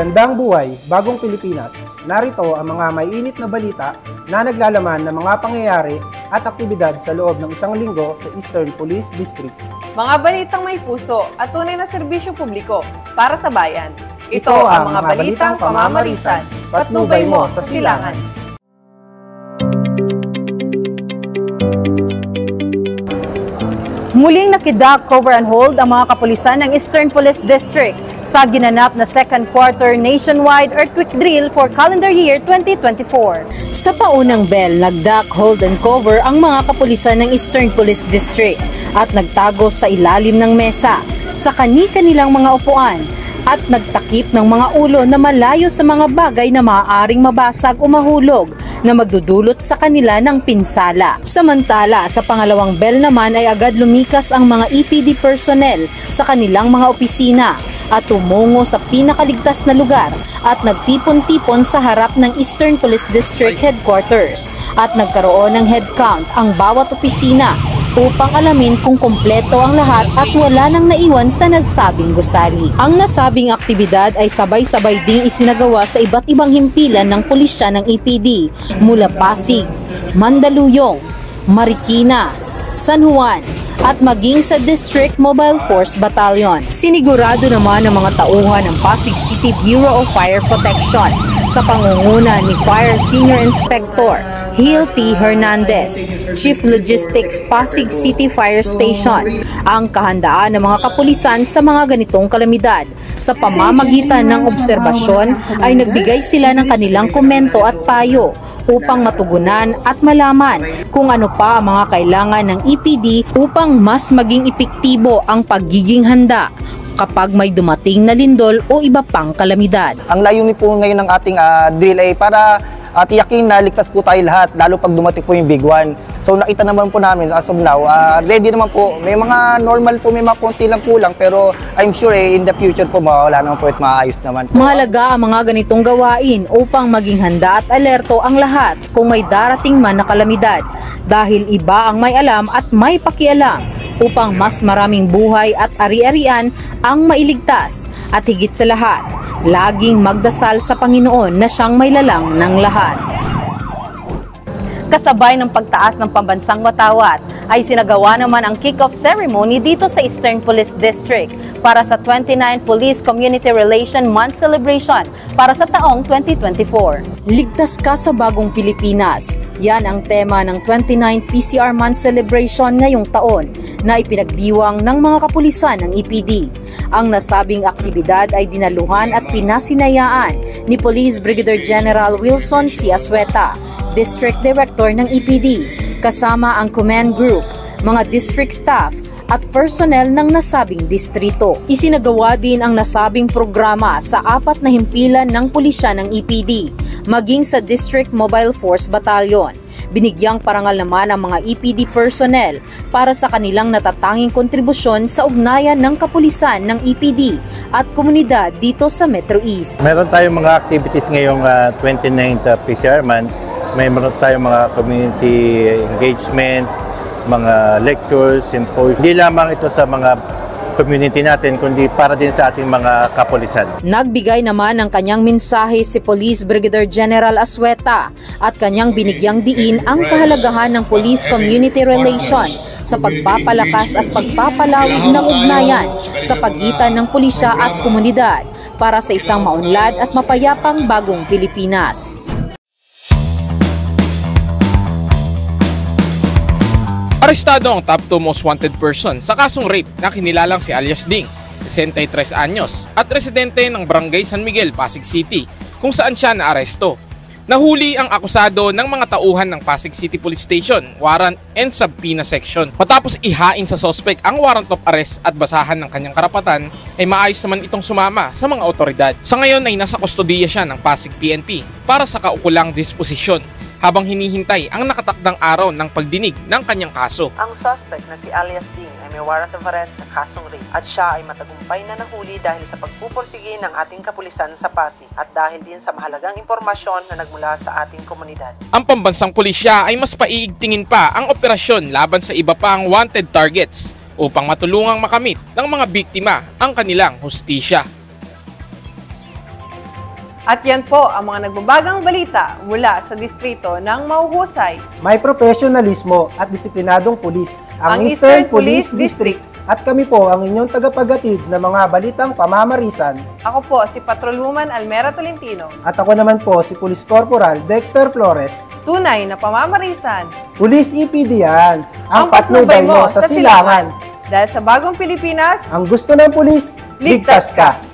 Magandang buhay, bagong Pilipinas. Narito ang mga maiinit na balita na naglalaman ng mga pangyayari at aktibidad sa loob ng isang linggo sa Eastern Police District. Mga balitang may puso at tunay na serbisyo publiko para sa bayan. Ito ang mga balitang pamamarisan, patnubay mo sa silangan. Muling nakidak, cover and hold ang mga kapulisan ng Eastern Police District sa ginanap na second quarter nationwide earthquake drill for calendar year 2024. Sa paunang bell, nagdak, hold and cover ang mga kapulisan ng Eastern Police District at nagtago sa ilalim ng mesa sa kani-kanilang mga upuan at nagtakip ng mga ulo na malayo sa mga bagay na maaaring mabasag o mahulog na magdudulot sa kanila ng pinsala. Samantala, sa pangalawang bell naman ay agad lumikas ang mga EPD personnel sa kanilang mga opisina at tumungo sa pinakaligtas na lugar at nagtipon-tipon sa harap ng Eastern Police District Headquarters at nagkaroon ng head count ang bawat opisina upang alamin kung kumpleto ang lahat at wala nang naiwan sa nasabing gusali. Ang nasabing aktibidad ay sabay-sabay ding isinagawa sa iba't ibang himpilan ng pulisya ng EPD mula Pasig, Mandaluyong, Marikina, San Juan at maging sa District Mobile Force Battalion. Sinigurado naman ng mga tauhan ng Pasig City Bureau of Fire Protection sa pangunguna ni Fire Senior Inspector Hil T. Hernandez, Chief Logistics Pasig City Fire Station, ang kahandaan ng mga kapulisan sa mga ganitong kalamidad. Sa pamamagitan ng obserbasyon ay nagbigay sila ng kanilang komento at payo upang matugunan at malaman kung ano pa ang mga kailangan ng EPD upang mas maging epektibo ang pagiging handa kapag may dumating na lindol o iba pang kalamidad. Ang layunin po ngayon ng ating drill ay para tiyakin na ligtas po tayo lahat, lalo pag dumating po yung big one. So nakita naman po namin as of now, ready naman po. May mga normal po, may mga konti lang kulang, pero I'm sure in the future po mawala naman po at maayos naman. Mahalaga ang mga ganitong gawain upang maging handa at alerto ang lahat kung may darating man na kalamidad, dahil iba ang may alam at may pakialam upang mas maraming buhay at ari-arian ang mailigtas at higit sa lahat, laging magdasal sa Panginoon na siyang may lalang ng lahat. Kasabay ng pagtaas ng pambansang watawat ay sinagawa naman ang kick-off ceremony dito sa Eastern Police District para sa 29 Police Community Relation Month Celebration para sa taong 2024. Ligtas ka sa bagong Pilipinas. Yan ang tema ng 29 PCR Month Celebration ngayong taon na ipinagdiwang ng mga kapulisan ng EPD. Ang nasabing aktibidad ay dinaluhan at pinasinayaan ni Police Brigadier General Wilson C. Asueta, District Director ng EPD, kasama ang command group, mga district staff at personnel ng nasabing distrito. Isinagawa din ang nasabing programa sa 4 na himpilan ng pulisya ng EPD, maging sa District Mobile Force Battalion. Binigyang parangal naman ang mga EPD personnel para sa kanilang natatanging kontribusyon sa ugnayan ng kapulisan ng EPD at komunidad dito sa Metro East. Meron tayong mga activities ngayong 29th PCR Month. Meron tayong mga community engagement, mga lectures, symposium. Hindi lamang ito sa mga community natin, kundi para din sa ating mga kapulisan. Nagbigay naman ng kanyang mensahe si Police Brigadier General Asueta at kanyang binigyang diin ang kahalagahan ng Police Community Relation sa pagpapalakas at pagpapalawig ng ugnayan sa pagitan ng pulisya at komunidad para sa isang maunlad at mapayapang bagong Pilipinas. Arestado ang top 2 most wanted person sa kasong rape na kinilalang si alias Ding, 63 anyos, at residente ng Barangay San Miguel, Pasig City, kung saan siya naaresto. Nahuli ang akusado ng mga tauhan ng Pasig City Police Station, Warrant and Subpoena Section. Matapos ihain sa suspect ang warrant of arrest at basahan ng kanyang karapatan, ay maayos naman itong sumama sa mga otoridad. Sa ngayon ay nasa kustodiya siya ng Pasig PNP para sa kaukulang disposisyon, habang hinihintay ang nakatakdang araw ng pagdinig ng kanyang kaso. Ang suspect na si alias Ding ay may warrant of arrest sa kasong rape at siya ay matagumpay na nahuli dahil sa pagpupursige ng ating kapulisan sa Pasig at dahil din sa mahalagang impormasyon na nagmula sa ating komunidad. Ang pambansang pulisya ay mas paiigtingin pa ang operasyon laban sa iba pang wanted targets upang matulungang makamit ng mga biktima ang kanilang hustisya. At yan po ang mga nagbabagang balita mula sa distrito ng mahuhusay. May profesionalismo at disiplinadong pulis, ang Ang Eastern Eastern Police Police District. At kami po ang inyong tagapaghatid ng mga balitang pamamarisan. Ako po si Patrolwoman Almera Tolentino. At ako naman po si Police Corporal Dexter Flores. Tunay na pamamarisan. Police EPD yan, ang patnubay patnubay mo sa silangan. Dahil sa bagong Pilipinas, Ang gusto ng pulis, ligtas ka.